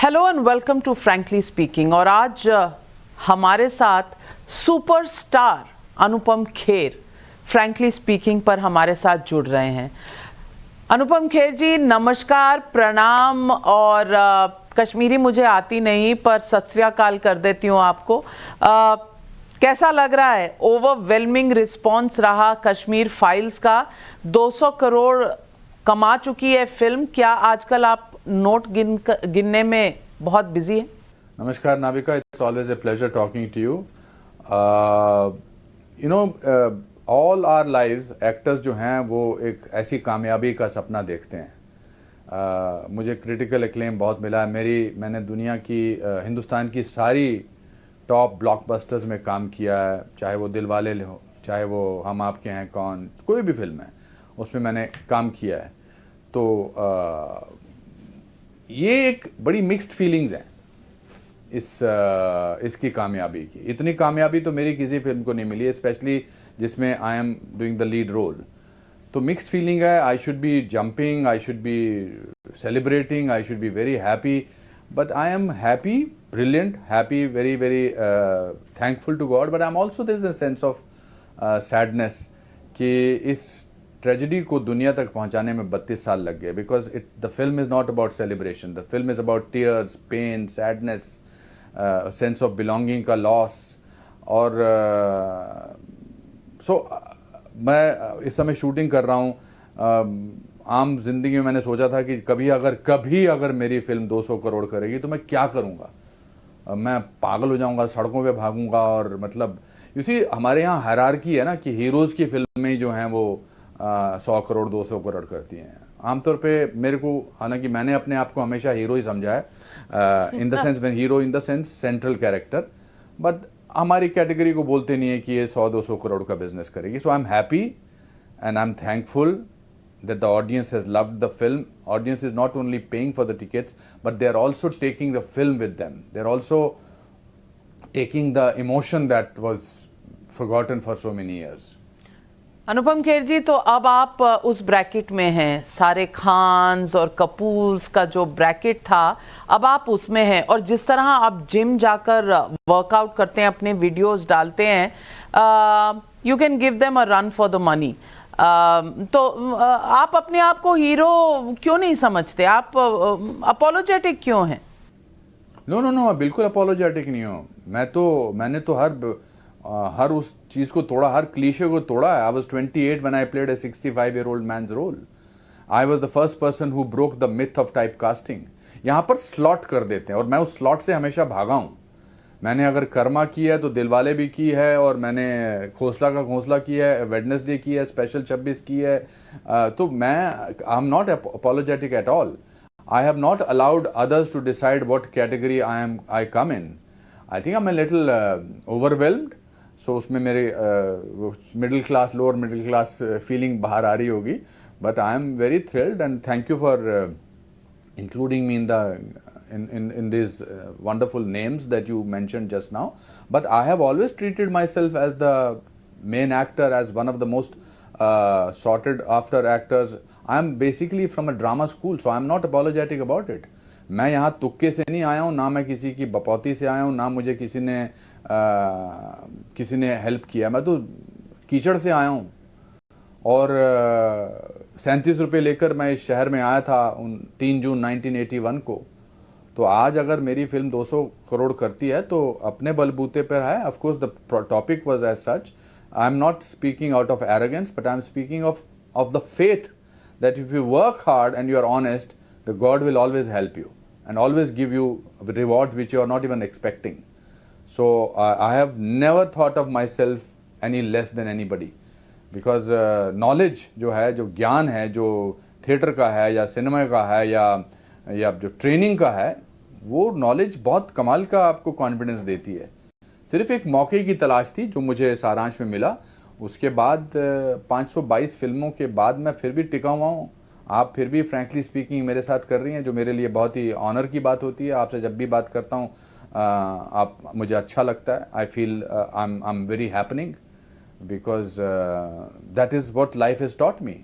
Hello and welcome to frankly speaking. और आज हमारे साथ superstar Anupam Kher frankly speaking पर हमारे साथ जुड़ रहे हैं। अनुपम खेर जी नमस्कार, प्रणाम। और कश्मीरी मुझे आती नहीं पर सत श्री अकाल कर देती हूँ आपको। कैसा लग रहा है? ओवरवेलमिंग रिस्पॉन्स रहा कश्मीर फाइल्स का। 200 करोड़ कमा चुकी है फिल्म। क्या आजकल आप नोट गिनने में बहुत बिजी है? नमस्कार Navika, it's always a pleasure talking to you. All our lives actors जो हैं वो एक ऐसी कामयाबी का सपना देखते हैं। मुझे क्रिटिकल एक्लेम बहुत मिला है। मैंने दुनिया की हिंदुस्तान की सारी टॉप ब्लॉकबस्टर्स में काम किया है, चाहे वो दिलवाले हो, चाहे वो हम आपके हैं कौन, कोई भी फिल्म है उसमें मैंने काम किया है। तो ये एक बड़ी मिक्स्ड फीलिंग्स हैं इसकी कामयाबी की। इतनी कामयाबी तो मेरी किसी फिल्म को नहीं मिली है, स्पेशली जिसमें I am doing the lead role. तो मिक्स्ड फीलिंग है। I should be jumping, I should be celebrating, I should be very happy, but I am happy, brilliant happy, very very thankful to God. But I am also there is a sense of sadness कि इस tragedy को दुनिया तक पहुंचाने में 32 साल लग गए। Because the film is not about celebration, the film is about tears, pain, sadness, sense of belonging का लॉस। और मैं इस समय शूटिंग कर रहा हूँ। आम जिंदगी में मैंने सोचा था कि कभी अगर मेरी फिल्म 200 करोड़ करेगी तो मैं क्या करूँगा। मैं पागल हो जाऊँगा, सड़कों पे भागूंगा। और मतलब यूसी हमारे यहाँ हायरार्की है ना कि हीरोज़ की फिल्में जो हैं वो 100 करोड़ 200 करोड़ करती हैं। आमतौर पे मेरे को, हालांकि मैंने अपने आप को हमेशा हीरो ही समझा है, in the sense when hero in the sense central character, but हमारी कैटेगरी को बोलते नहीं है कि ये 100-200 करोड़ का बिजनेस करेगी। So I am happy and I am thankful that the audience has loved the film. Audience is not only paying for the tickets, but they are also taking the film with them. They are also taking the emotion that was forgotten for so many years. अनुपम खेर जी, तो अब आप उस bracket में हैं। सारे खान्स और कपूर्स का जो ब्रैकेट था अब आप उसमें हैं। और जिस तरह आप जिम जाकर वर्कआउट करते हैं, अपने वीडियोस डालते हैं, you can give them a run for the money. तो आप अपने आप को हीरो क्यों नहीं समझते? आप अपोलोजेटिक क्यों हैं? नो, बिल्कुल अपोलोजेटिक नहीं हूँ। मैंने तो हर उस चीज को तोड़ा, हर क्लीशे को तोड़ा है। I was 28 when I played a 65-year-old man's role. I was the first person who broke the myth of type casting. यहाँ पर स्लॉट कर देते हैं और मैं उस स्लॉट से हमेशा भागा हूँ। मैंने अगर कर्मा की है तो दिलवाले भी की है, और मैंने खोसला का घोंसला की है, वेडनेसडे की है, स्पेशल 26 की है। तो मैं I am not apologetic at all. I have not allowed others to decide what category I come in. I think I am a little overwhelmed. So उसमें मेरे middle class, lower middle class feeling बाहर आ रही होगी। But I am very thrilled and thank you for including me in these wonderful names that you mentioned just now. But I have always treated myself as the main actor, as one of the most sorted after actors. I am basically from a drama school, so I am not apologetic about it. मैं यहाँ तुक्के से नहीं आया हूँ, ना मैं किसी की बपौती से आया हूँ, ना मुझे किसी ने हेल्प किया। मैं तो कीचड़ से आया हूँ। और 37 रुपये लेकर मैं इस शहर में आया था 3 जून 1981 को। तो आज अगर मेरी फिल्म 200 करोड़ करती है तो अपने बलबूते पर है। Of course the topic was as such. I am not speaking out of arrogance, but I am speaking of the faith that if you work hard and you are honest, the God will always help you and always give you rewards which you are not even expecting. So I have never thought of myself any less than anybody, because knowledge जो है, जो ज्ञान है, जो theatre का है या cinema का है या जो ट्रेनिंग का है, वो नॉलेज बहुत कमाल का आपको कॉन्फिडेंस देती है। सिर्फ एक मौके की तलाश थी जो मुझे सारांश में मिला। उसके बाद 522 फिल्मों के बाद मैं फिर भी टिका हुआ हूँ। आप फिर भी फ्रैंकली स्पीकिंग मेरे साथ कर रही हैं, जो मेरे लिए बहुत ही ऑनर की बात होती है। आपसे जब भी बात करता हूँ आप मुझे अच्छा लगता है। I feel I am very happening because that is what life has taught me.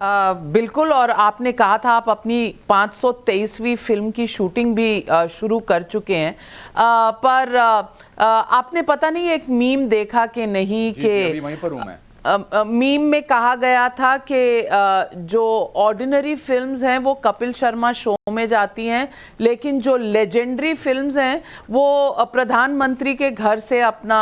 बिल्कुल। और आपने कहा था आप अपनी 523वीं फिल्म की शूटिंग भी शुरू कर चुके हैं, पर आपने पता नहीं एक मीम देखा कि नहीं जी, कि अभी वहीं पर हूं मैं। मीम में कहा गया था कि जो ऑर्डिनरी फिल्म्स हैं वो कपिल शर्मा शो में जाती हैं, लेकिन जो लेजेंडरी फिल्म्स हैं वो प्रधानमंत्री के घर से अपना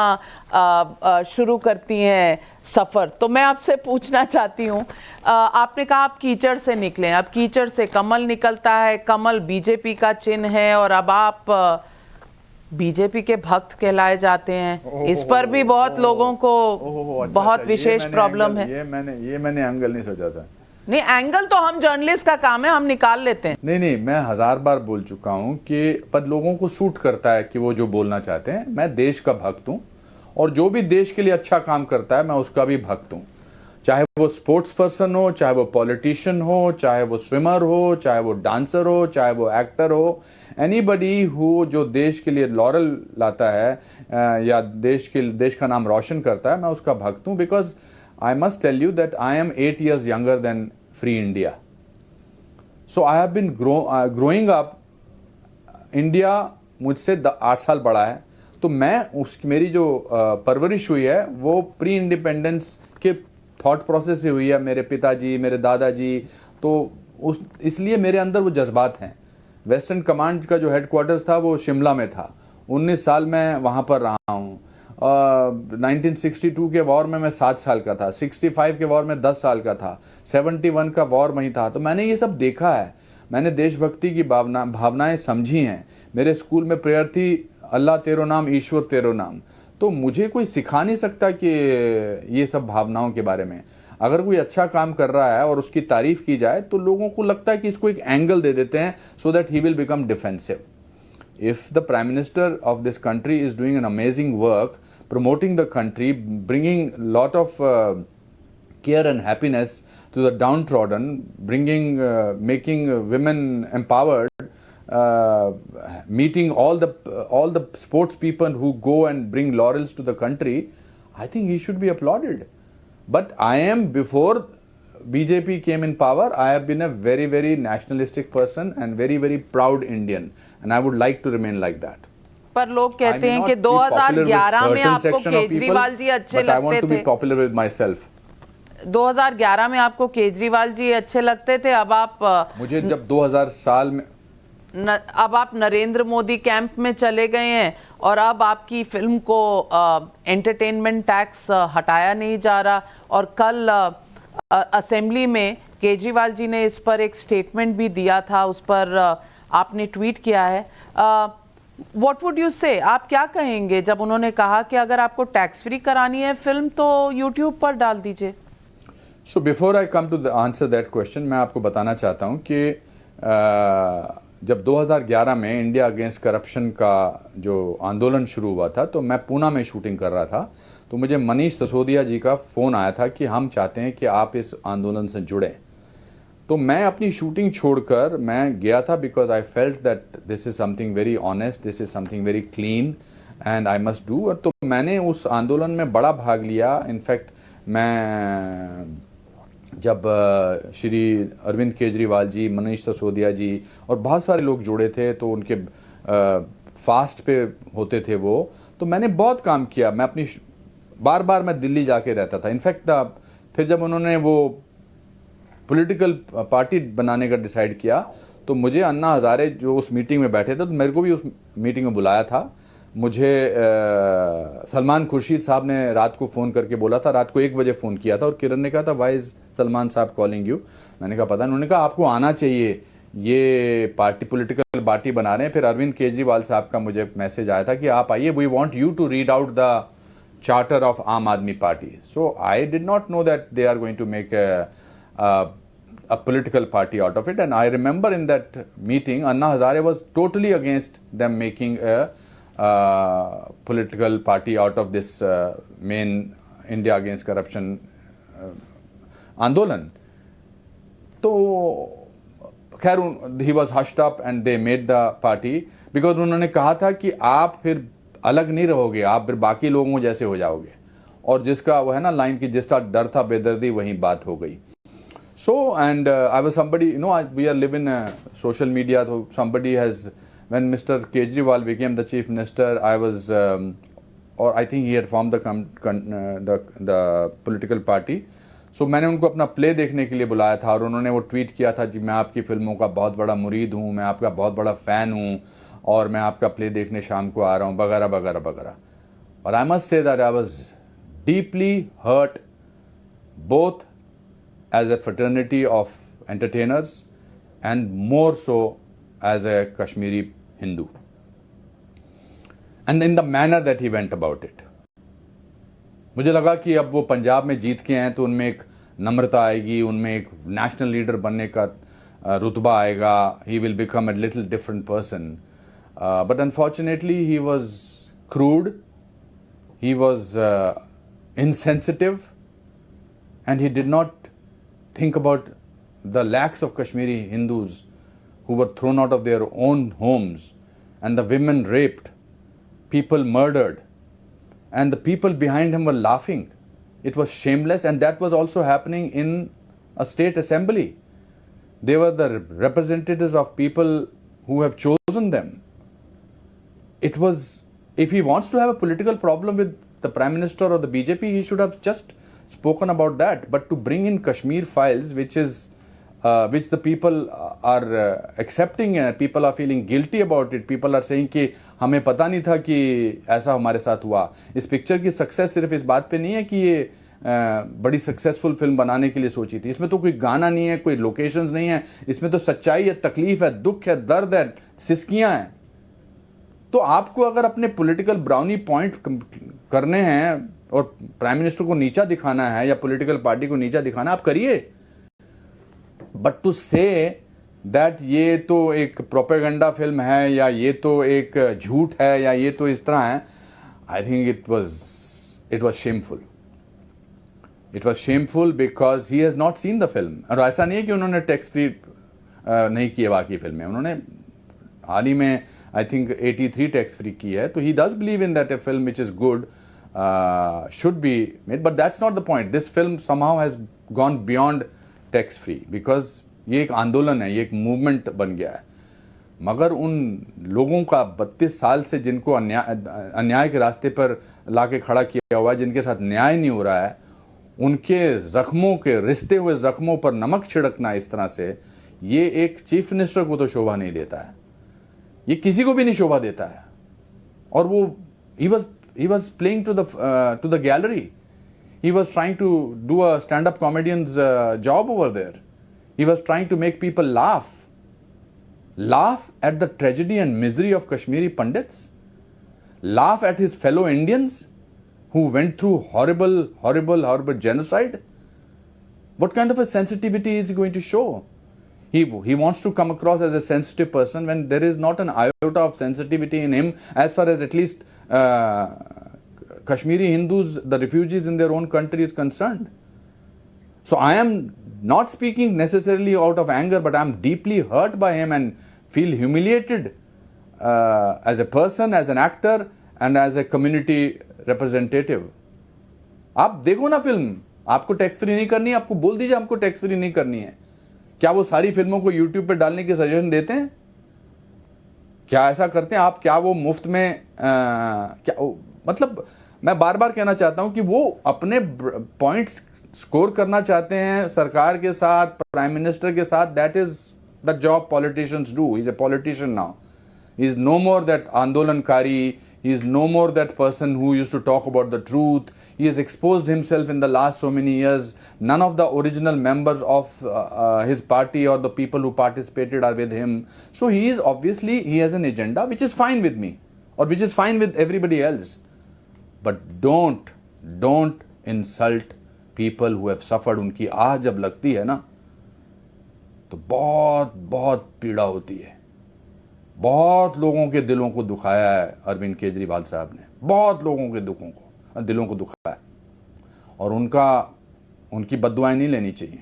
शुरू करती हैं सफ़र। तो मैं आपसे पूछना चाहती हूँ, आपने कहा आप कीचड़ से निकले हैं, अब कीचड़ से कमल निकलता है, कमल बीजेपी का चिन्ह है, और अब आप बीजेपी के भक्त कहलाए जाते हैं। इस पर भी बहुत लोगों को बहुत विशेष प्रॉब्लम है। ये मैंने एंगल नहीं सोचा था। नहीं, एंगल तो हम जर्नलिस्ट का काम है, हम निकाल लेते हैं। नहीं, मैं 1000 बार बोल चुका हूं कि पर लोगों को सूट करता है कि वो जो बोलना चाहते हैं। मैं देश का भक्त हूं, और जो भी देश के लिए अच्छा काम करता है मैं उसका भी भक्त हूं, चाहे वो स्पोर्ट्स पर्सन हो, चाहे वो पॉलिटिशियन हो, चाहे वो स्विमर हो, चाहे वो डांसर हो, चाहे वो एक्टर हो, एनीबडी हो जो देश के लिए लॉरल लाता है या देश का नाम रोशन करता है, मैं उसका भक्त हूं। Because I must tell you that I am 8 years younger than free India. So I have been growing up, India मुझसे 8 साल बड़ा है, तो मैं मेरी जो परवरिश हुई है वो प्री इंडिपेंडेंस के थॉट प्रोसेस से हुई है। मेरे पिताजी, मेरे दादाजी, तो इसलिए मेरे अंदर वो जज्बात हैं। वेस्टर्न कमांड का जो हेडक्वार्टर्स था वो शिमला में था, 19 साल मैं वहाँ पर रहा हूँ। 1962 के वॉर में मैं 7 साल का था, 65 के वॉर में 10 साल का था, 71 का वॉर वहीं था। तो मैंने ये सब देखा है, मैंने देशभक्ति की भावनाएं समझी हैं। मेरे स्कूल में प्रेयर थी, अल्लाह तेरो नाम, ईश्वर तेरो नाम। तो मुझे कोई सिखा नहीं सकता कि ये सब भावनाओं के बारे में। अगर कोई अच्छा काम कर रहा है और उसकी तारीफ की जाए तो लोगों को लगता है कि इसको एक एंगल दे देते हैं, so that he will become defensive. If the Prime Minister of this country is doing an amazing work, promoting the country, bringing a lot of care and happiness to the downtrodden, making women empowered, meeting all the sports people who go and bring laurels to the country, I think he should be applauded. But I am, before BJP came in power, I have been a very, very nationalistic person and very, very proud Indian, and I would like to remain like that. पर लोग कहते हैं कि 2011 में आपको केजरीवाल जी अच्छे लगते थे। I want to be popular with myself. 2011 में आपको केजरीवाल जी अच्छे लगते थे, अब आप मुझे जब 2000 साल में अब आप नरेंद्र मोदी कैंप में चले गए हैं, और अब आपकी फिल्म को एंटरटेनमेंट टैक्स हटाया नहीं जा रहा। और कल असेंबली में केजरीवाल जी ने इस पर एक स्टेटमेंट भी दिया था, उस पर आपने ट्वीट किया है। व्हाट वुड यू से, आप क्या कहेंगे जब उन्होंने कहा कि अगर आपको टैक्स फ्री करानी है फिल्म तो यूट्यूब पर डाल दीजिए? So before I come to answer that question, मैं आपको बताना चाहता हूं कि जब 2011 में इंडिया अगेंस्ट करप्शन का जो आंदोलन शुरू हुआ था, तो मैं पूना में शूटिंग कर रहा था। तो मुझे मनीष सिसोदिया जी का फ़ोन आया था कि हम चाहते हैं कि आप इस आंदोलन से जुड़ें। तो मैं अपनी शूटिंग छोड़कर मैं गया था, because I felt that this is something very honest, this is something very clean and I must do. तो मैंने उस आंदोलन में बड़ा भाग लिया। इनफैक्ट मैं जब श्री अरविंद केजरीवाल जी, मनीष सिसोदिया जी और बहुत सारे लोग जुड़े थे, तो उनके फास्ट पे होते थे वो, तो मैंने बहुत काम किया। मैं अपनी बार बार मैं दिल्ली जाके रहता था। इनफैक्ट फिर जब उन्होंने वो पॉलिटिकल पार्टी बनाने का डिसाइड किया, तो मुझे अन्ना हज़ारे जो उस मीटिंग में बैठे थे, तो मेरे को भी उस मीटिंग में बुलाया था। मुझे सलमान खुर्शीद साहब ने रात को फ़ोन करके बोला था, रात को 1 बजे फ़ोन किया था, और किरण ने कहा था वाई इज़ सलमान साहब कॉलिंग यू। मैंने कहा पता नहीं। उन्होंने कहा आपको आना चाहिए, ये पार्टी पॉलिटिकल पार्टी बना रहे हैं। फिर अरविंद केजरीवाल साहब का मुझे मैसेज आया था कि आप आइए, we want you to read out the charter of Aam Aadmi Party. So I did not know that they are going to make a political party out of it. And I remember in that meeting, Anna Hazare was totally against them making a political party out of this main India against corruption आंदोलन। तो खैर he was hushed up and they made the party because उन्होंने कहा था कि आप फिर अलग नहीं रहोगे, आप फिर बाकी लोगों जैसे हो जाओगे। और जिसका वो है ना लाइन की, जिसका डर था बेदर्दी वही बात हो गई। So, and I was somebody, you know, we are living social media, so somebody has, when Mr. Kejriwal became the chief minister, I was, or I think he had formed the political party. So मैंने उनको अपना play देखने के लिए बुलाया था और उन्होंने वो ट्वीट किया था जी मैं आपकी फिल्मों का बहुत बड़ा मुरीद हूँ, मैं आपका बहुत बड़ा फ़ैन हूँ और मैं आपका प्ले देखने शाम को आ रहा हूँ वगैरह वगैरह वगैरह. और I must say that I was deeply hurt both as a fraternity of entertainers and more so as a Kashmiri Hindu, and in the manner that he went about it. मुझे लगा कि अब वो पंजाब में जीत के हैं तो उनमें एक नम्रता आएगी, उनमें एक नेशनल लीडर बनने का रुतबा आएगा, he will become a little different person, but unfortunately he was crude, he was insensitive, and he did not think about the lakhs of Kashmiri Hindus who were thrown out of their own homes, and the women raped, people murdered, and the people behind him were laughing. It was shameless, and that was also happening in a state assembly. They were the representatives of people who have chosen them. It was, if he wants to have a political problem with the Prime Minister or the BJP, he should have just spoken about that, but to bring in Kashmir files, which the people are accepting, people are feeling guilty about it, people are saying कि हमें पता नहीं था कि ऐसा हमारे साथ हुआ. इस पिक्चर की सक्सेस सिर्फ इस बात पे नहीं है कि ये बड़ी सक्सेसफुल फिल्म बनाने के लिए सोची थी. इसमें तो कोई गाना नहीं है, कोई लोकेशंस नहीं है, इसमें तो सच्चाई है, तकलीफ है, दुख है, दर्द है, सिसकियां हैं. तो आपको अगर अपने पॉलिटिकल ब्राउनी पॉइंट करने हैं और प्राइम मिनिस्टर को नीचा दिखाना है या पॉलिटिकल पार्टी को नीचा दिखाना, आप करिए. बट टू से दैट ये तो एक प्रोपेगेंडा फिल्म है या ये तो एक झूठ है या ये तो इस तरह है, I think it was shameful. It was shameful because he has not seen the film. और ऐसा नहीं है कि उन्होंने टैक्स फ्री नहीं किए बाकी फिल्में, उन्होंने हाल ही में आई थिंक 83 टैक्स फ्री की है. तो he does believe in that A film which is good should be made, but that's not the point. This film somehow has gone beyond tax free because ये एक आंदोलन है, ये एक movement बन गया है. मगर उन लोगों का 32 साल से जिनको अन्याय के रास्ते पर लाके खड़ा किया हुआ है, जिनके साथ न्याय नहीं हो रहा है, उनके जख्मों के रिश्ते हुए जख्मों पर नमक छिड़कना इस तरह से, ये एक चीफ मिनिस्टर को तो शोभा नहीं देता है, ये किसी को भी नहीं शोभा देता है. और वो he was playing to the gallery. He was trying to do a stand-up comedian's job over there. He was trying to make people laugh at the tragedy and misery of Kashmiri Pandits, laugh at his fellow Indians who went through horrible genocide. What kind of a sensitivity is he going to show? He wants to come across as a sensitive person when there is not an iota of sensitivity in him as far as at least Kashmiri Hindus, the refugees in their own country is concerned. So I am not speaking necessarily out of anger, but I am deeply hurt by him and feel humiliated as a person, as an actor and as a community representative. आप देखो ना film, आपको tax free नहीं करनी है, आपको बोल दीजिए हमको टैक्स फ्री नहीं करनी है. क्या वो सारी फिल्मों को यूट्यूब पे डालने की सजेशन देते हैं? क्या ऐसा करते हैं आप? क्या वो मुफ्त में क्या मतलब, मैं बार बार कहना चाहता हूं कि वो अपने पॉइंट्स स्कोर करना चाहते हैं सरकार के साथ, प्राइम मिनिस्टर के साथ. That is the job politicians do. He is a politician now. He is no more that आंदोलनकारी. He is no more that person who used to talk about the truth. He has exposed himself in the last so many years. None of the original members of his party or the people who participated are with him. So he is obviously, he has an agenda which is fine with me or which is fine with everybody else. But don't insult people who have suffered. उनकी आह जब लगती है ना तो बहुत बहुत पीड़ा होती है. बहुत लोगों के दिलों को दुखाया है अरविंद केजरीवाल साहब ने, बहुत लोगों के दिलों को दुखाया है. और उनकी बद्दुआएं नहीं लेनी चाहिए.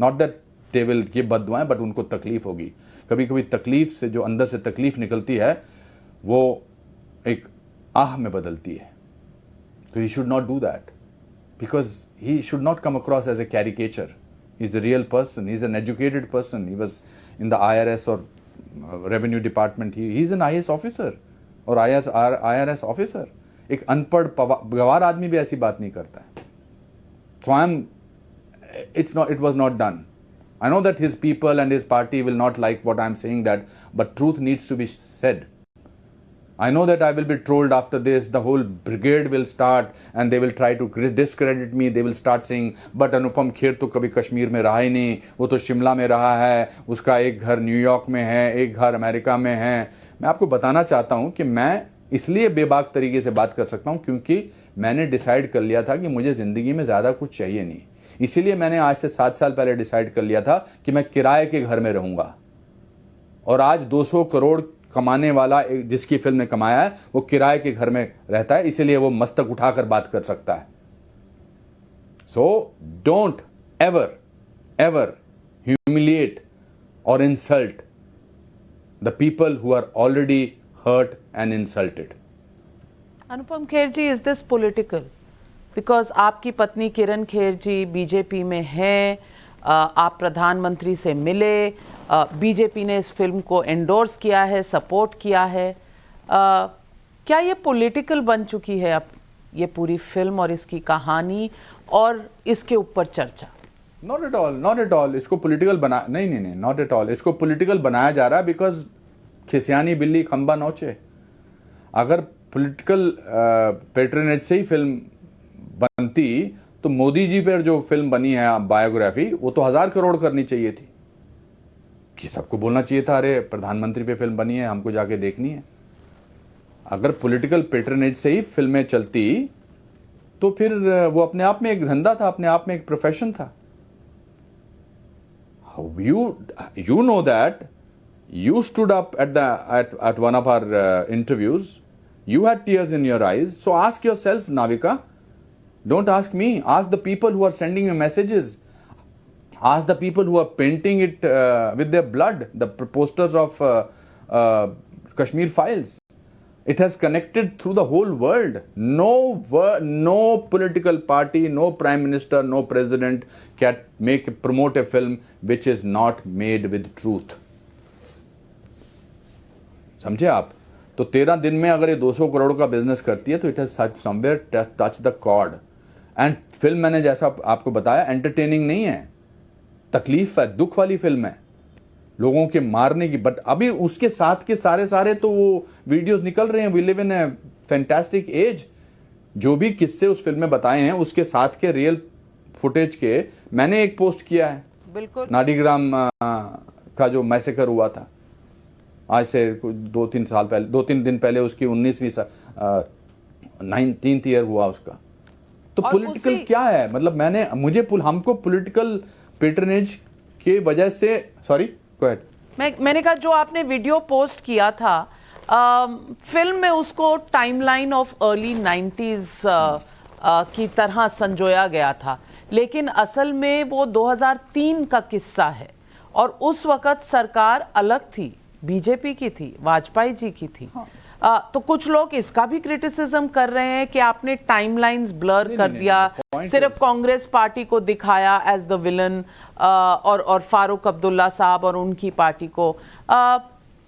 Not that they will give बद्दुआएं, बट उनको तकलीफ होगी. कभी कभी तकलीफ से, जो अंदर से तकलीफ निकलती है, वो एक आह में बदलती है. तो he should not do that, because he should not come across as a caricature. He's a real person. He's an educated person. He was in the IRS or revenue department. He's an IAS officer or IRS officer. एक अनपढ़ गवार आदमी भी ऐसी बात नहीं करता है. So it was not done. I know that his people and his party will not like what I'm saying that, but truth needs to be said. I know that I will be trolled after this. The whole brigade will start and they will try to discredit me. They will start saying, but Anupam Kher तो कभी कश्मीर में रहा ही नहीं, वो तो शिमला में रहा है, उसका एक घर न्यूयॉर्क में है, एक घर अमेरिका में है. मैं आपको बताना चाहता हूँ कि मैं इसलिए बेबाक तरीके से बात कर सकता हूँ क्योंकि मैंने डिसाइड कर लिया था कि मुझे ज़िंदगी में ज़्यादा कुछ चाहिए नहीं. इसीलिए मैंने आज से 7 साल पहले डिसाइड कर लिया था कि मैं किराए के घर में रहूँगा. और आज 200 करोड़ कमाने वाला जिसकी फिल्म ने कमाया है वो किराए के घर में रहता है, इसीलिए वो मस्तक उठाकर बात कर सकता है. सो डोंट एवर ह्यूमिलिएट और insult the people who are already hurt and insulted. Anupam Kher ji, is this political? Because आपकी पत्नी किरण खेर जी बीजेपी में हैं, आप प्रधानमंत्री से मिले, बीजेपी ने इस फिल्म को एंडोर्स किया है, सपोर्ट किया है. क्या ये पॉलिटिकल बन चुकी है अब ये पूरी फिल्म और इसकी कहानी और इसके ऊपर चर्चा? Not at all. इसको पॉलिटिकल बना नहीं, नॉट एट ऑल. इसको पॉलिटिकल बनाया जा रहा है बिकॉज खिसियानी बिल्ली खंबा नोचे. अगर पॉलिटिकल पैट्रनेज से ही फिल्म बनती तो मोदी जी पर जो फिल्म बनी है बायोग्राफी वो तो 1000 करोड़ करनी चाहिए थी. कि सबको बोलना चाहिए था अरे प्रधानमंत्री पे फिल्म बनी है, हमको जाके देखनी है. अगर पॉलिटिकल पैट्रनेज से ही फिल्में चलती तो फिर वो अपने आप में एक धंधा था, अपने आप में एक प्रोफेशन था. You know that you stood up at one of our interviews. You had tears in your eyes. So ask yourself, Navika. Don't ask me. Ask the people who are sending you messages. Ask the people who are painting it with their blood, the posters of Kashmir Files. It has connected through the whole world. No political party, no prime minister, no president can promote a film which is not made with truth. समझे आप? तो 13 दिन में अगर ये 200 करोड़ का business करती है तो it has somewhere touch the chord. And film मैंने जैसा आपको बताया एंटरटेनिंग नहीं है, तकलीफ है, दुख वाली फिल्म है, लोगों के मारने की. बट अभी उसके साथ के सारे तो वो वीडियोस निकल रहे हैं. We live in a fantastic age. जो भी किस्से उस फिल्म में बताए हैं उसके साथ के रियल फुटेज के मैंने एक पोस्ट किया है. बिल्कुल. नाडीग्राम का जो मैसेकर हुआ था आज से 2-3 दिन पहले उसकी 19th ईयर हुआ उसका. तो पॉलिटिकल क्या है? मतलब हमको पॉलिटिकल पैट्रनेज के वजह से सॉरी गो अहेड. मैंने कहा जो आपने वीडियो पोस्ट किया था फिल्म में उसको टाइमलाइन ऑफ अर्ली 90s की तरह संजोया गया था, लेकिन असल में वो 2003 का किस्सा है और उस वक्त सरकार अलग थी, बीजेपी की थी, वाजपेयी जी की थी. तो कुछ लोग इसका भी क्रिटिसिज्म कर रहे हैं कि आपने टाइमलाइंस ब्लर कर दिया, सिर्फ कांग्रेस पार्टी को दिखाया एज द विलन और फारूक अब्दुल्ला साहब और उनकी पार्टी को.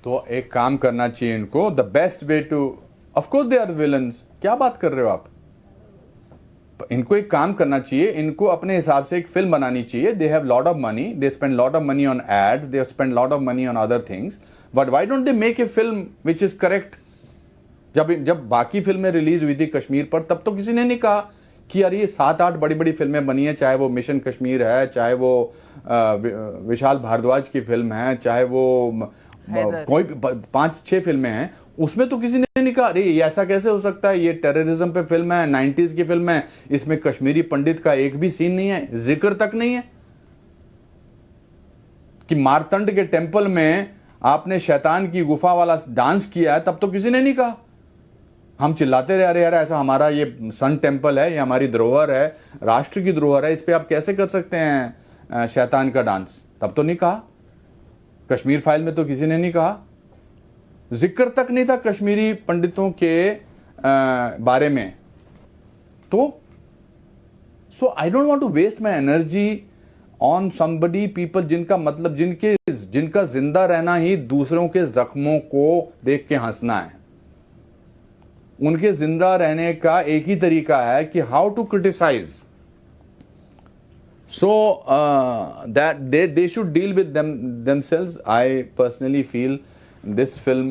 तो एक काम करना चाहिए इनको. The best way to, of course they are villains. क्या बात कर रहे हो आप? इनको एक काम करना चाहिए, इनको अपने हिसाब से एक फिल्म बनानी चाहिए. They have lot of money, they spend lot of money on ads, they spend lot of money on other things, but why don't they make a film which is correct? जब बाकी फिल्में release हुई थी कश्मीर पर तब तो किसी ने नहीं कहा कि यार ये 7-8 बड़ी फिल्में बनी है, चाहे वो मिशन कश्मीर है, चाहे वो विशाल भारद्वाज की फिल्म है, चाहे वो कोई 5-6 फिल्में हैं, उसमें तो किसी ने नहीं कहा अरे ये ऐसा कैसे हो सकता है, ये टेररिज्म पे फिल्म है, 90s की फिल्म है, इसमें कश्मीरी पंडित का एक भी सीन नहीं है, जिक्र तक नहीं है. कि मारतंड के टेंपल में आपने शैतान की गुफा वाला डांस किया है तब तो किसी ने नहीं कहा. हम चिल्लाते रहे अरे यार ऐसा हमारा ये सन टेंपल है, ये हमारी धरोहर है, राष्ट्र की धरोहर है, इस पे आप कैसे कर सकते हैं शैतान का डांस? तब तो नहीं कहा. कश्मीर फाइल में तो किसी ने नहीं कहा, जिक्र तक नहीं था कश्मीरी पंडितों के बारे में. तो so I don't want to waste my energy on somebody people जिनका मतलब जिनका जिंदा रहना ही दूसरों के जख्मों को देख के हंसना है। उनके जिंदा रहने का एक ही तरीका है कि how to criticize. So that they should deal with themselves. I personally feel this film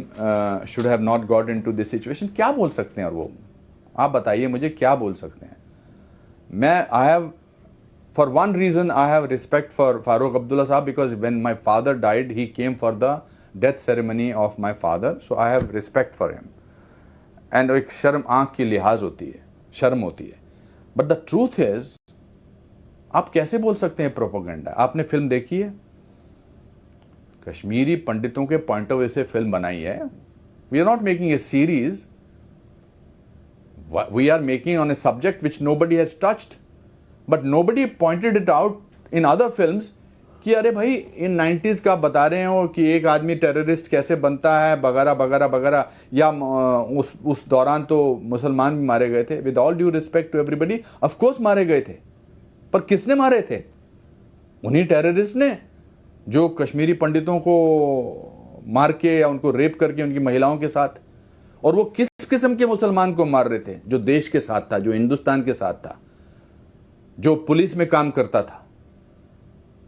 should have not got into this situation. क्या बोल सकते हैं और वो, आप बताइए मुझे क्या बोल सकते हैं। मैं I have, for one reason I have respect for Farooq Abdullah Sahab, because when my father died he came for the death ceremony of my father, so I have respect for him. And एक शर्म, आंख की लिहाज होती है, शर्म होती है। बट द ट्रूथ इज, आप कैसे बोल सकते हैं प्रोपेगेंडा? आपने फिल्म देखी है? कश्मीरी पंडितों के पॉइंट ऑफ व्यू से फिल्म बनाई है। We are not making a series, we are making on a subject which nobody has touched, but nobody pointed it out in other films कि अरे भाई इन 90s का बता रहे हो कि एक आदमी टेररिस्ट कैसे बनता है वगैरह वगैरह वगैरह, या उस दौरान तो मुसलमान भी मारे गए थे। With all due respect to everybody, of course मारे गए थे, पर किसने मारे थे? उन्हीं टेररिस्ट ने जो कश्मीरी पंडितों को मार के या उनको रेप करके उनकी महिलाओं के साथ। और वो किस किस्म के मुसलमान को मार रहे थे? जो देश के साथ था, जो हिंदुस्तान के साथ था, जो पुलिस में काम करता था।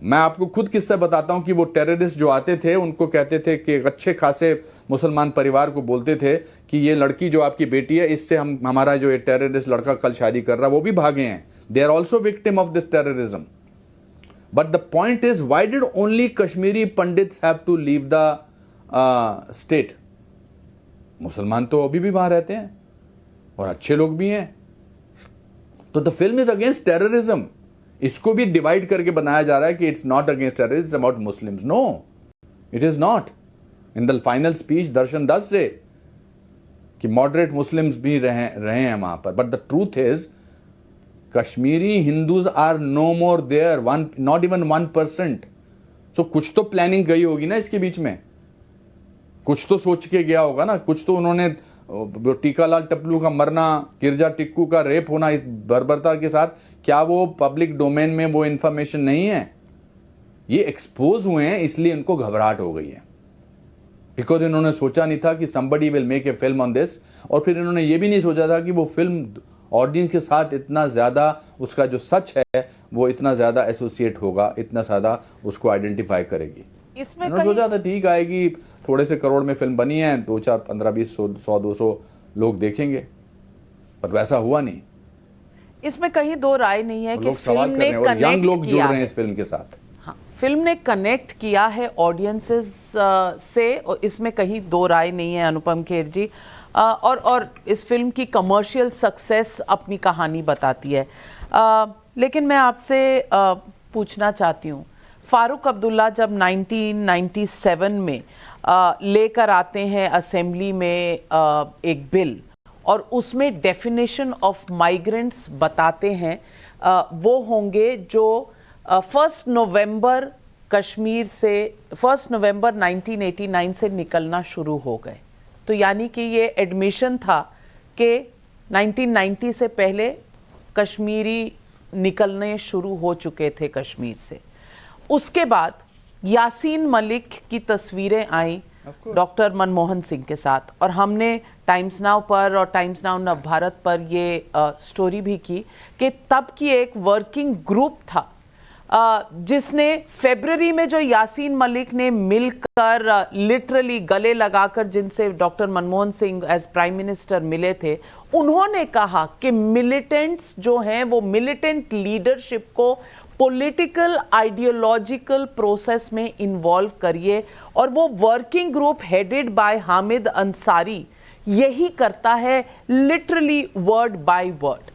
मैं आपको खुद किस्सा बताता हूं कि वो टेररिस्ट जो आते थे उनको कहते थे कि अच्छे खासे मुसलमान परिवार को बोलते थे कि ये लड़की जो आपकी बेटी है, इससे हमारा जो ये टेररिस्ट लड़का कल शादी कर रहा है वो भी भागे हैं। They are also victim of this terrorism. But the point is, why did only Kashmiri Pandits have to leave the state? मुसलमान तो अभी भी वहां रहते हैं और अच्छे लोग भी हैं। तो the film is against terrorism. इसको भी डिवाइड करके बनाया जा रहा है कि it's not against terrorism, it's about Muslims. No, it is not. In the final speech दर्शन दस से कि मॉडरेट मुस्लिम्स भी रहे हैं वहां पर। But the truth is, Kashmiri Hindus are no more there, not even 1%। सो कुछ तो प्लानिंग गई होगी ना इसके बीच में, कुछ तो सोच के गया होगा ना, कुछ तो उन्होंने, टीकालाल टपलू का मरना, गिरजा टिक्कू का रेप होना इस बर्बरता के साथ, क्या वो पब्लिक डोमेन में वो इंफॉर्मेशन नहीं है? ये एक्सपोज हुए हैं इसलिए इनको घबराहट हो गई है, बिकॉज इन्होंने सोचा नहीं था कि somebody will make a film on this। और फिर इन्होंने ये भी नहीं सोचा था कि वो फिल्म ऑडियंस के साथ इतना ज्यादा, उसका जो सच है वो इतना ज्यादा एसोसिएट होगा, इतना ज्यादा उसको आइडेंटिफाई करेगी। इसमें इन्होंने सोचा था ठीक आएगी, थोड़े से करोड़ में फिल्म बनी है, 2 4 15 20 100 200 लोग देखेंगे, पर वैसा हुआ नहीं। इसमें कहीं दो राय नहीं है कि फिल्म ने यंग लोग जुड़ रहे हैं इस फिल्म के साथ। हाँ, फिल्म ने कनेक्ट किया है ऑडियंसेस से, और इसमें कहीं दो राय नहीं है अनुपम खेर जी। और इस फिल्म की कमर्शियल सक्सेस अपनी कहानी बताती है। लेकिन मैं आपसे पूछना चाहती हूँ, फारूक अब्दुल्ला जब 1997 में लेकर आते हैं असेंबली में एक बिल, और उसमें डेफिनेशन ऑफ माइग्रेंट्स बताते हैं, वो होंगे जो 1 नवंबर कश्मीर से 1 नवंबर 1989 से निकलना शुरू हो गए। तो यानी कि ये एडमिशन था कि 1990 से पहले कश्मीरी निकलने शुरू हो चुके थे कश्मीर से। उसके बाद यासीन मलिक की तस्वीरें आई डॉक्टर मनमोहन सिंह के साथ, और हमने टाइम्स नाउ पर और टाइम्स नाउ नव भारत पर ये स्टोरी भी की कि तब की एक वर्किंग ग्रुप था जिसने फरवरी में जो यासीन मलिक ने मिलकर लिटरली गले लगाकर जिनसे doctor Manmohan Singh as prime minister मिले थे, उन्होंने कहा कि मिलिटेंट्स जो हैं वो मिलिटेंट लीडरशिप को पॉलिटिकल आइडियोलॉजिकल प्रोसेस में इन्वॉल्व करिए, और वो working group headed by Hamid Ansari यही करता है, literally word by word.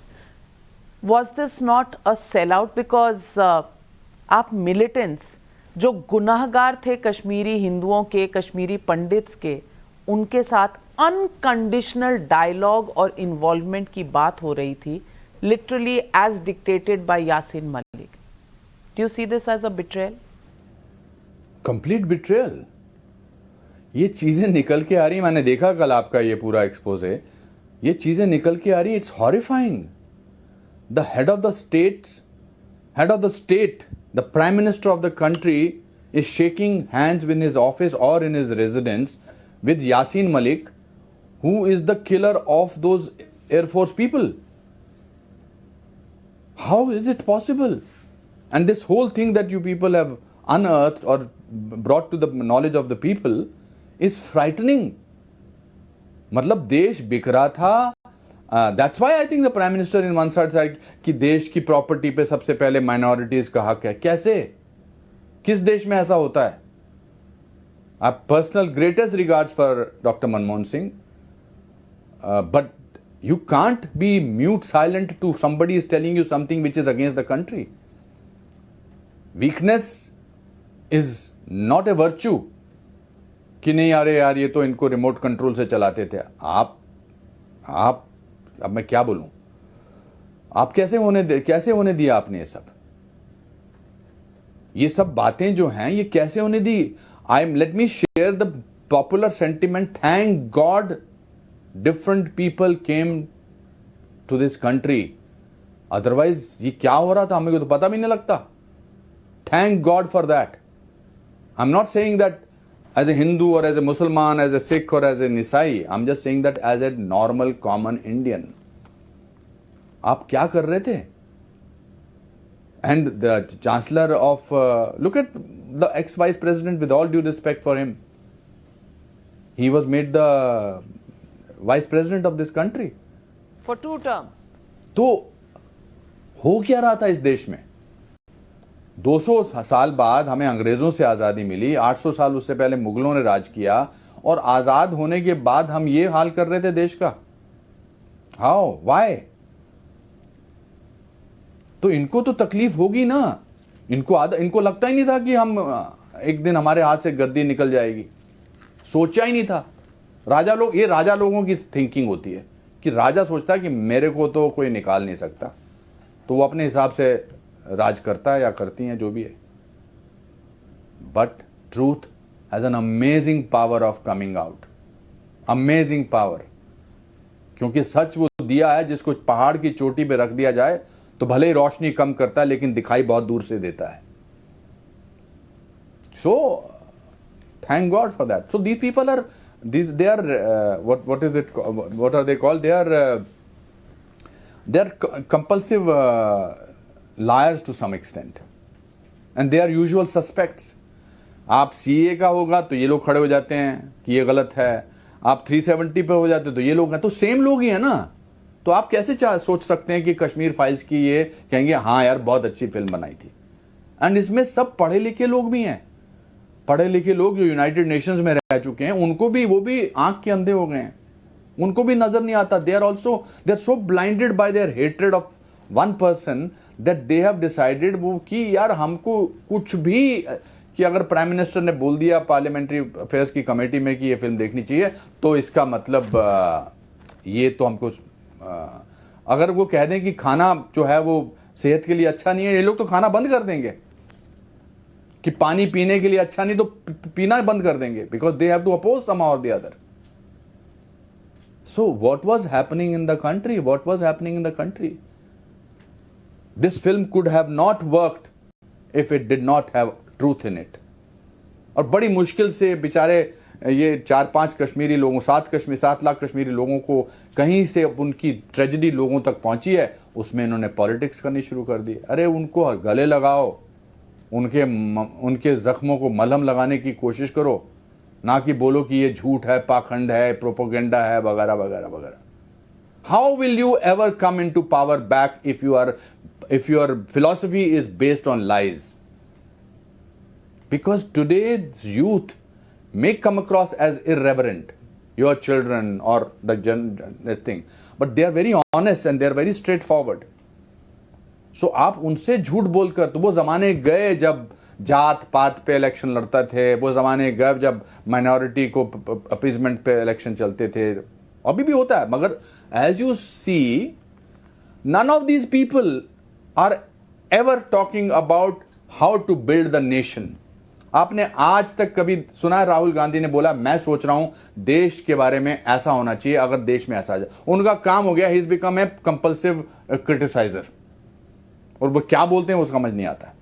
Was this not a sell out? Because आप मिलिटेंट्स जो गुनाहगार थे कश्मीरी हिंदुओं के, कश्मीरी पंडित्स के, उनके साथ अनकंडीशनल डायलॉग और इन्वॉल्वमेंट की बात हो रही थी, literally as dictated by Yasin Malik. Do you see this as a betrayal? Complete betrayal. ये चीजें निकल के आ रही, मैंने देखा कल आपका ये पूरा एक्सपोज है, ये चीजें निकल के आ रही, it's horrifying. The head of the state The Prime Minister of the country is shaking hands in his office or in his residence with Yasin Malik, who is the killer of those Air Force people. How is it possible? And this whole thing that you people have unearthed or brought to the knowledge of the people is frightening. मतलब देश बिक रहा था. That's why I think the Prime Minister in one side said कि देश की property पे सबसे पहले माइनॉरिटीज का हक है. कैसे? किस देश में ऐसा होता है? आप personal greatest regards for doctor Manmohan Singh, but you can't be mute silent to somebody is telling you something which is against the country. Weakness is not a virtue. कि नहीं अरे यार ये तो इनको रिमोट कंट्रोल से चलाते थे. आप अब मैं क्या बोलूं? आप कैसे होने दिया आपने ये सब बातें जो हैं ये कैसे होने दी? Let me share the popular sentiment. Thank God different people came to this country. Otherwise ये क्या हो रहा था हमें को तो पता भी नहीं लगता. Thank God for that. I'm not saying that as a Hindu or as a Muslim, as a Sikh or as a Nisai. I'm just saying that as a normal common Indian. आप क्या कर रहे थे? And the Chancellor of look at the ex-Vice President, with all due respect for him, he was made the Vice President of this country for 2 terms. तो हो क्या रहा था इस देश में? 200 साल बाद हमें अंग्रेजों से आजादी मिली, 800 साल उससे पहले मुगलों ने राज किया, और आजाद होने के बाद हम ये हाल कर रहे थे देश का. हाउ? व्हाई? तो इनको तो तकलीफ होगी ना. इनको लगता ही नहीं था कि हम एक दिन हमारे हाथ से गद्दी निकल जाएगी. सोचा ही नहीं था. ये राजा लोगों की थिंकिंग होती है कि राजा सोचता है कि मेरे को तो कोई निकाल नहीं सकता, तो वो अपने हिसाब से राज करता है या करती हैं जो भी है. But truth has an amazing power of coming out. Amazing power. क्योंकि सच वो दिया है जिसको पहाड़ की चोटी पे रख दिया जाए तो भले ही रोशनी कम करता है लेकिन दिखाई बहुत दूर से देता है. So thank God for that. So these people are they are what is it, what are they called? They are compulsive liars to some extent, and they are usual suspects. आप सीए का होगा तो ये लोग खड़े हो जाते हैं कि ये गलत है. आप 370 पे हो जाते तो ये लोग हैं. तो सेम लोग ही है ना. तो आप कैसे सोच सकते हैं कि कश्मीर फाइल्स की ये कहेंगे हाँ यार बहुत अच्छी फिल्म बनाई थी. एंड इसमें सब पढ़े लिखे लोग भी हैं. पढ़े लिखे लोग जो यूनाइटेड नेशंस में रह चुके हैं, उनको भी वो भी आंख के अंधे हो गए हैं. उनको भी नजर नहीं आता. They are so blinded by their hatred of one person that they have decided वो कि यार हमको कुछ भी, कि अगर प्राइम मिनिस्टर ने बोल दिया पार्लियामेंट्री अफेयर्स की कमेटी में कि ये फिल्म देखनी चाहिए तो इसका मतलब ये तो हमको, अगर वो कह दें कि खाना जो है वो सेहत के लिए अच्छा नहीं है, ये लोग तो खाना बंद कर देंगे. कि पानी पीने के लिए अच्छा नहीं तो पीना बंद कर देंगे, because they have to oppose somehow और the other. So what was happening in the country? This film could have not worked if it did not have truth in it. और बड़ी मुश्किल से बेचारे ये 4-5 कश्मीरी लोगों, 7 लाख कश्मीरी लोगों को कहीं से उनकी ट्रेजेडी लोगों तक पहुंची है, उसमें इन्होंने पॉलिटिक्स करनी शुरू कर दी. अरे उनको गले लगाओ, उनके जख्मों को मलहम लगाने की कोशिश करो, ना कि बोलो कि ये झूठ है, पाखंड है, प्रोपोगेंडा है, वगैरह वगैरह वगैरह. How will you ever come into power back if your philosophy is based on lies? Because today's youth may come across as irreverent, your children or the thing, but they are very honest and they are very straightforward. So आप उनसे झूठ बोलकर, तो वो जमाने गए जब जात पात पे इलेक्शन लड़ता थे, वो जमाने गए जब माइनॉरिटी को अपीजमेंट पे इलेक्शन चलते थे. अभी भी होता है, मगर as you see, none of these people are ever talking about how to build the nation. आपने आज तक कभी सुना है राहुल गांधी ने बोला मैं सोच रहा हूं देश के बारे में ऐसा होना चाहिए, अगर देश में ऐसा आ जाए? उनका काम हो गया, he is become a compulsive criticizer. और वो क्या बोलते हैं वो समझ नहीं आता.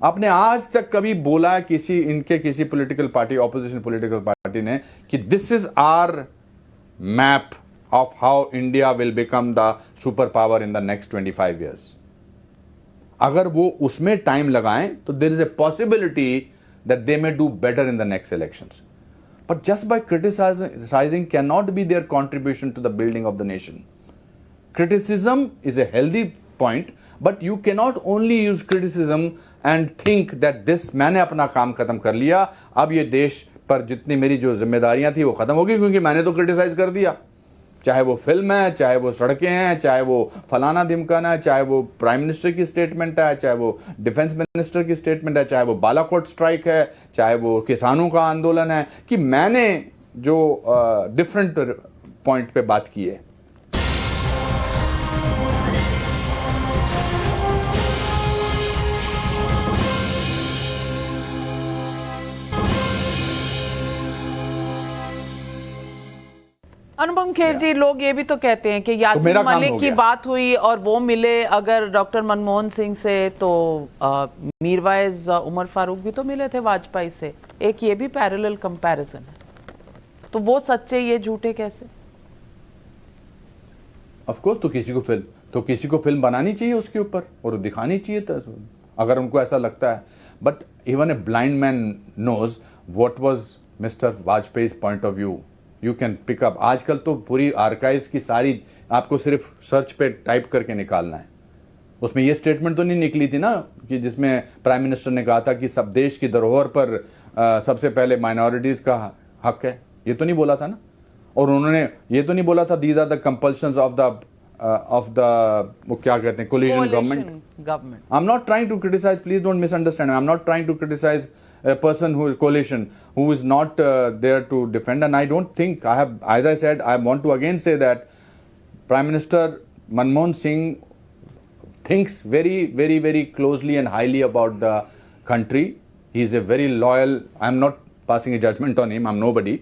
आपने आज तक कभी बोला किसी political party, opposition political party ने कि this is our map of how India will become the super power in the next 25 years? अगर वो उसमें टाइम लगाएं तो there is a possibility that they may do better in the next elections. But just by criticizing cannot be their contribution to the building of the nation. Criticism is a healthy point, but you cannot only use criticism and think that this मैंने अपना काम खत्म कर लिया, अब ये देश पर जितनी मेरी जो जिम्मेदारियां थी वो खत्म हो गई क्योंकि मैंने तो क्रिटिसाइज कर दिया. चाहे वो फिल्म है, चाहे वो सड़कें हैं, चाहे वो फलाना धिमकाना है, चाहे वो प्राइम मिनिस्टर की स्टेटमेंट है, चाहे वो डिफेंस मिनिस्टर की स्टेटमेंट है, चाहे वो बालाकोट स्ट्राइक है, चाहे वो किसानों का आंदोलन है, कि मैंने जो डिफरेंट पॉइंट पे बात की है. अनुपम खेर जी, लोग ये भी तो कहते हैं कि यासीन मलिक की बात हुई और वो मिले अगर डॉक्टर मनमोहन सिंह से, तो मीरवाइज उमर फारूक भी तो मिले थे वाजपेयी से. एक ये भी पैरेलल कंपैरिजन है. तो वो सच्चे, ये झूठे कैसे? ऑफ कोर्स, तो किसी को फिल्म बनानी चाहिए उसके ऊपर और दिखानी चाहिए तो, अगर उनको ऐसा लगता है. But even a blind man knows what was mister Vajpayee's point of view. You can pick up. आजकल तो पूरी आर्काइव्स की सारी आपको सिर्फ सर्च पे टाइप करके निकालना है. उसमें ये स्टेटमेंट तो नहीं निकली थी ना कि जिसमें प्राइम मिनिस्टर ने कहा था कि सब देश की धरोहर पर सबसे पहले माइनॉरिटीज का हक है. ये तो नहीं बोला था ना. और उन्होंने ये तो नहीं बोला था these are the compulsions of the वो क्या कहते हैं, coalition government. I am not trying to criticize, please don't misunderstand. I am not trying to criticize a person who is coalition, who is not there to defend. And I don't think I have, as I said, I want to again say that Prime Minister Manmohan Singh thinks very, very, very closely and highly about the country. He is a very loyal, I am not passing a judgment on him, I am nobody.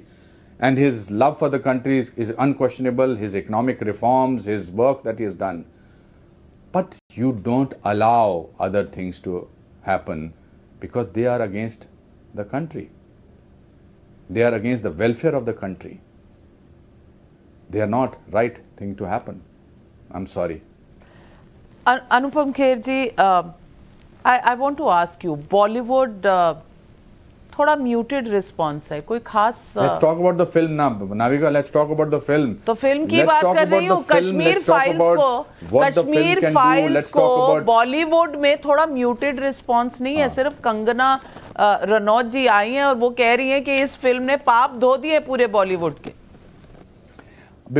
And his love for the country is unquestionable, his economic reforms, his work that he has done. But you don't allow other things to happen because they are against the country. They are against the welfare of the country. They are not right thing to happen. I'm sorry. Anupam Kher ji, I want to ask you, Bollywood थोड़ा muted response है, कोई खास. Let's talk about the film now, Navika. Let's talk about the film. तो film की बात कर रही हूँ. कश्मीर फाइल्स को बॉलीवुड में थोड़ा म्यूटेड रिस्पॉन्स नहीं है. सिर्फ कंगना रनौत जी आई हैं और वो कह रही हैं कि इस फिल्म ने पाप धो दिए पूरे बॉलीवुड के.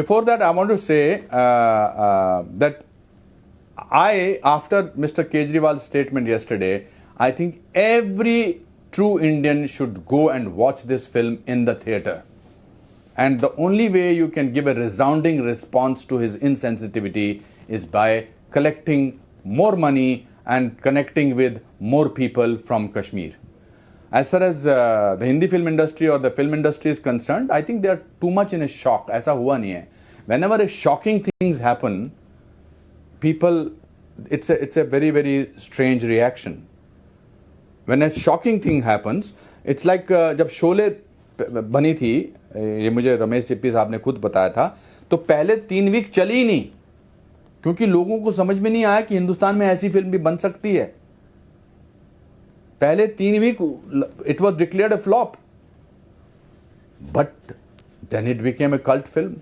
Before that, I want to say that after Mr. Kejriwal's statement yesterday, I think every true Indian should go and watch this film in the theater. And the only way you can give a resounding response to his insensitivity is by collecting more money and connecting with more people from Kashmir. As far as the Hindi film industry or the film industry is concerned, I think they are too much in a shock. ऐसा हुआ नहीं है. Whenever a shocking things happen, people, it's a very, very strange reaction. When a shocking thing happens, it's like जब शोले बनी थी, ये मुझे रमेश सिप्पी साहब ने खुद बताया था, तो पहले 3 वीक चली ही नहीं क्योंकि लोगों को समझ में नहीं आया कि हिंदुस्तान में ऐसी फिल्म भी बन सकती है. पहले 3 week it was declared a flop, but then it became a cult film.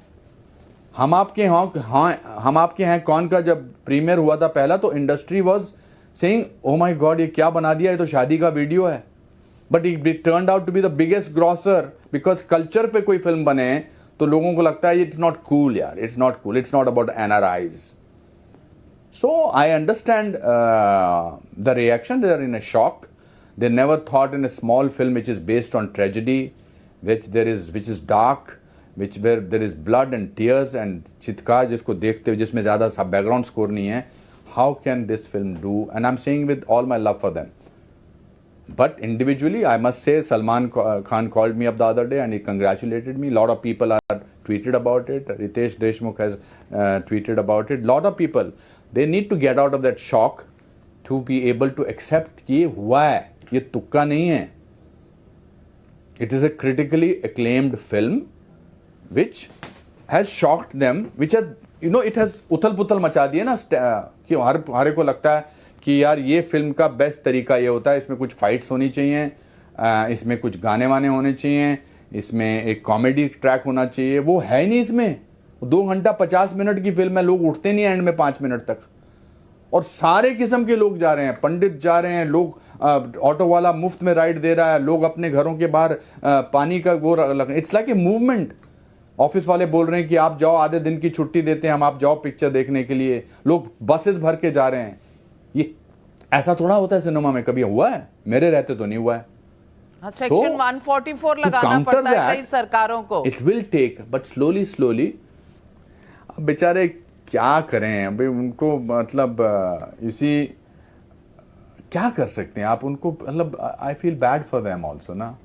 हम आपके हैं कौन का जब प्रीमियर हुआ था पहला, तो industry was saying, oh my God, ये क्या बना दिया, ये तो शादी का वीडियो है. But it turned out to be the biggest grosser because culture पे कोई फिल्म बने तो लोगों को लगता है it's not cool यार, it's not cool, it's not about NRIs. So I understand the reaction. They are in a shock. They never thought in a small film which is based on tragedy, which is dark, where there is blood and tears and चित्कार जिसको देखते हुए जिसमें ज़्यादा सा background score नहीं है. How can this film do? And I'm saying with all my love for them. But individually, I must say, Salman Khan called me up the other day and he congratulated me. A lot of people are tweeted about it. Ritesh Deshmukh has tweeted about it. A lot of people, they need to get out of that shock to be able to accept कि ये हुआ है, ये तुक्का नहीं है. It is a critically acclaimed film which has shocked them, which has, you know, it has उथल-पुथल मचा दिया ना, कि हर को लगता है कि यार ये फिल्म का बेस्ट तरीका ये होता है, इसमें कुछ फाइट्स होनी चाहिए, इसमें कुछ गाने वाने होने चाहिए, इसमें एक कॉमेडी ट्रैक होना चाहिए. वो है ही नहीं इसमें. 2 घंटा 50 मिनट की फिल्म है, लोग उठते नहीं एंड में 5 मिनट तक. और सारे किस्म के लोग जा रहे हैं, पंडित जा रहे हैं, लोग ऑटो वाला मुफ्त में राइड दे रहा है, लोग अपने घरों के बाहर पानी का वो, it's like a movement. Office वाले बोल रहे हैं कि आप जाओ, आधे दिन की छुट्टी देते हैं हम, आप जाओ पिक्चर देखने के लिए. लोग बसेस भर के जा रहे हैं. ये ऐसा थोड़ा होता है सिनेमा में, कभी हुआ है? मेरे रहते तो नहीं हुआ है. सेक्शन 144 लगाना पड़ता है कई सरकारों को. It will take, but slowly बेचारे क्या करें अभी उनको, मतलब इसी क्या कर सकते हैं आप उनको, मतलब I feel bad for them also ना.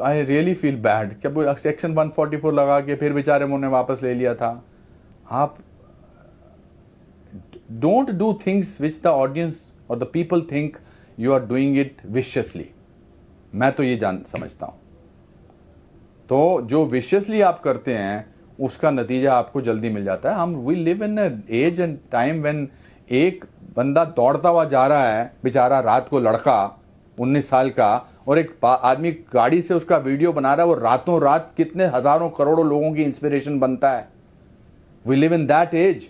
I really feel bad. क्या वो सेक्शन 144 लगा के फिर बेचारे उन्होंने वापस ले लिया था. आप don't do things which the audience और the people think you are doing it viciously. मैं तो ये समझता हूं. तो जो विशियसली आप करते हैं उसका नतीजा आपको जल्दी मिल जाता है. हम we live in age and time when एक बंदा दौड़ता हुआ जा रहा है, बेचारा रात को लड़का 19 साल का, और एक आदमी गाड़ी से उसका वीडियो बना रहा है, वो रातों रात कितने हजारों करोड़ों लोगों की इंस्पिरेशन बनता है. We live in that age.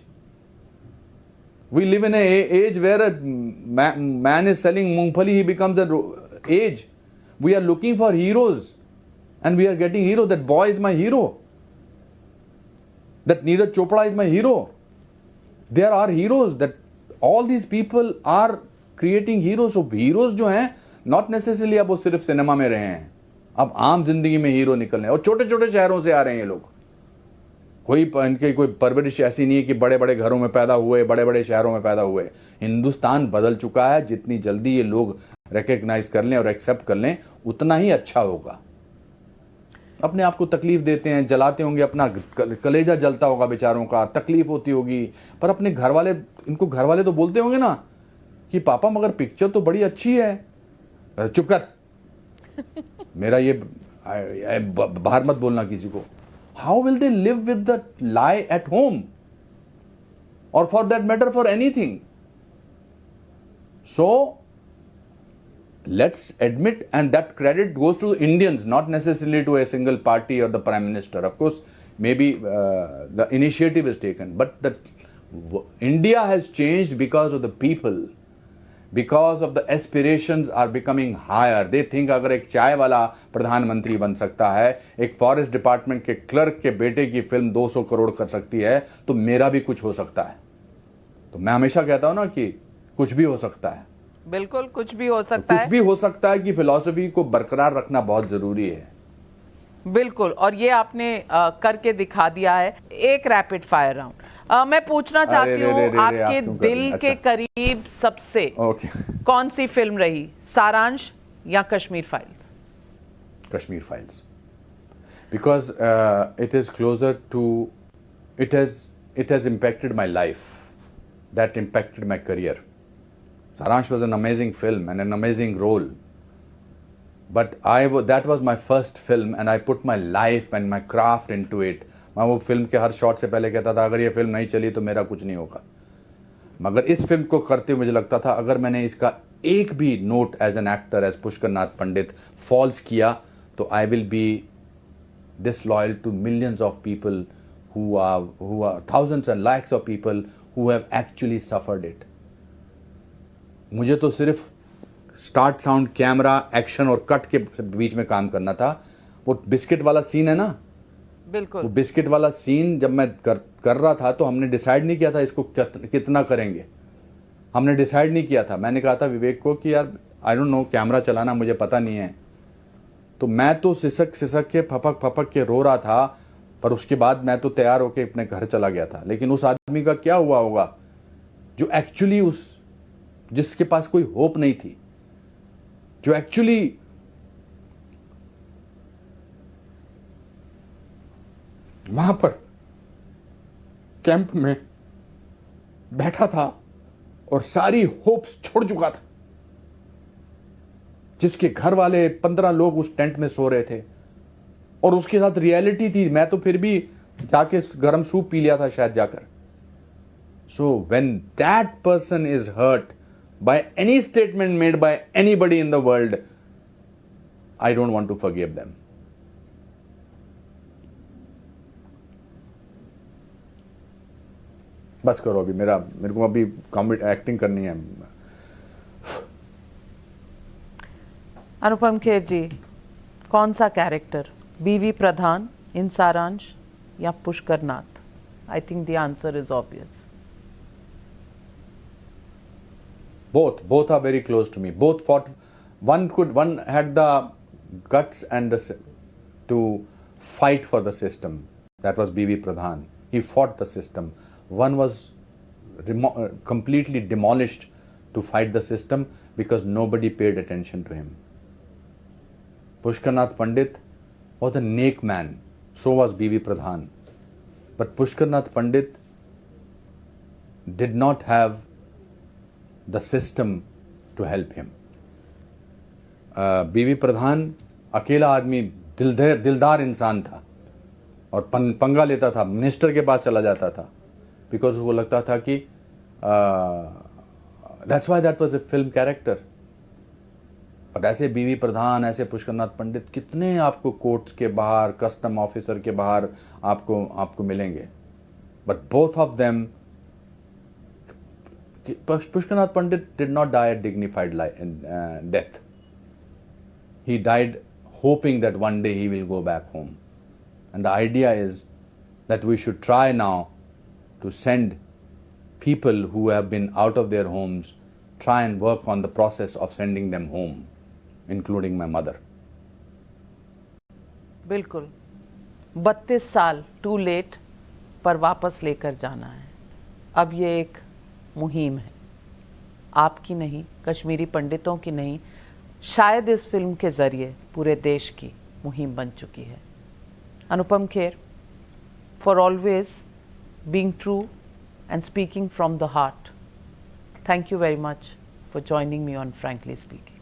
We live in age where man is selling मूंगफली, he becomes the age. We are looking for heroes and we are getting hero. That boy is my hero. That Neeraj Chopra is my hero. There are heroes. That all these people are creating heroes. So heroes जो हैं, not necessarily अब वो सिर्फ cinema में रहे हैं, अब आम जिंदगी में हीरो निकल रहे हैं. और छोटे छोटे शहरों से आ रहे हैं ये लोग. इनके कोई परवरिश ऐसी नहीं है कि बड़े बड़े घरों में पैदा हुए, बड़े बड़े शहरों में पैदा हुए. हिंदुस्तान बदल चुका है. जितनी जल्दी ये लोग रिकग्नाइज कर लें और एक्सेप्ट कर लें उतना ही अच्छा होगा. अपने आप को तकलीफ देते हैं, जलाते होंगे, अपना कलेजा जलता होगा बेचारों का, तकलीफ होती होगी, पर अपने घर वाले, इनको घर वाले तो बोलते होंगे ना कि पापा मगर पिक्चर तो बड़ी अच्छी है. चुप कर, मेरा ये बाहर मत बोलना किसी को. How will they live with the lie at home, और for that matter for anything. So let's admit, and that credit goes to Indians, not necessarily to a single party or the Prime Minister. Of course, maybe the initiative is taken, but India has changed because of the people, because of the aspirations are becoming higher. They think अगर एक चाय वाला प्रधानमंत्री बन सकता है, एक forest department के क्लर्क के बेटे की फिल्म 200 करोड़ कर सकती है, तो मेरा भी कुछ हो सकता है. तो मैं हमेशा कहता हूं ना कि कुछ भी हो सकता है. बिल्कुल कुछ भी हो सकता है. कुछ भी हो सकता है कि फिलॉसफी को बरकरार रखना बहुत जरूरी है. बिल्कुल, और ये आपने करके दिखा दिया है. एक रैपिड फायर राउंड मैं पूछना चाहती हूँ, आपके दिल के करीब सबसे कौन सी फिल्म रही, सारांश या Kashmir files? Kashmir files, because it is closer to, it has impacted my life, that impacted my career. Saransh was an amazing film and an amazing role, but that was my first film and I put my life and my craft into it. मैं वो film के हर shot से पहले कहता था अगर ये film नहीं चली तो मेरा कुछ नहीं होगा. मगर इस फिल्म को करते हुए मुझे लगता था अगर मैंने इसका एक भी note as an actor, as Pushkar Nath Pandit false किया तो I will be disloyal to millions of people who are thousands and lakhs of people who have actually suffered it. मुझे तो सिर्फ स्टार्ट, साउंड, कैमरा, एक्शन और कट के बीच में काम करना था. वो बिस्किट वाला सीन है ना, बिल्कुल, वो बिस्किट वाला सीन जब मैं कर रहा था तो हमने डिसाइड नहीं किया था इसको कितना करेंगे. हमने डिसाइड नहीं किया था. मैंने कहा था विवेक को कि यार आई डोंट नो, कैमरा चलाना मुझे पता नहीं है. तो मैं तो सिसक के फपक के रो रहा था, पर उसके बाद मैं तो तैयार होके अपने घर चला गया था. लेकिन उस आदमी का क्या हुआ होगा जो एक्चुअली जिसके पास कोई होप नहीं थी, जो एक्चुअली वहां पर कैंप में बैठा था और सारी होप्स छोड़ चुका था, जिसके घर वाले 15 लोग उस टेंट में सो रहे थे और उसके साथ रियलिटी थी। मैं तो फिर भी जाके गर्म सूप पी लिया था शायद जाकर। So when that person is hurt by any statement made by anybody in the world, I don't want to forgive them. बस करो अभी, मेरे को अभी एक्टिंग करनी है। अनुपम खेर जी, कौन सा कैरेक्टर, बीवी प्रधान इन सारांश या Pushkar Nath? I think the answer is obvious. Both are very close to me. Both fought. One had the guts and to fight for the system. That was B.V. Pradhan. He fought the system. One was completely demolished to fight the system because nobody paid attention to him. Pushkar Nath Pandit was a Nek man. So was B.V. Pradhan. But Pushkar Nath Pandit did not have the system to help him. बीवी प्रधान अकेला आदमी, दिलदार इंसान था और पंगा लेता था, मिनिस्टर के पास चला जाता था बिकॉज उसको लगता था कि that's why that was a film character. But ऐसे बीवी प्रधान, ऐसे पुष्कर नाथ पंडित कितने आपको कोर्ट्स के बाहर, कस्टम ऑफिसर के बाहर आपको मिलेंगे। But both of them, Pushkar Nath Pandit did not die a dignified death. He died hoping that one day he will go back home. And the idea is that we should try now to send people who have been out of their homes, try and work on the process of sending them home, including my mother. बिल्कुल, 32 साल to late पर वापस लेकर जाना है। अब ये एक मुहिम है, आपकी नहीं, कश्मीरी पंडितों की नहीं, शायद इस फिल्म के ज़रिए पूरे देश की मुहिम बन चुकी है। Anupam Kher, for always being true and speaking from the heart, thank you very much for joining me on frankly speaking.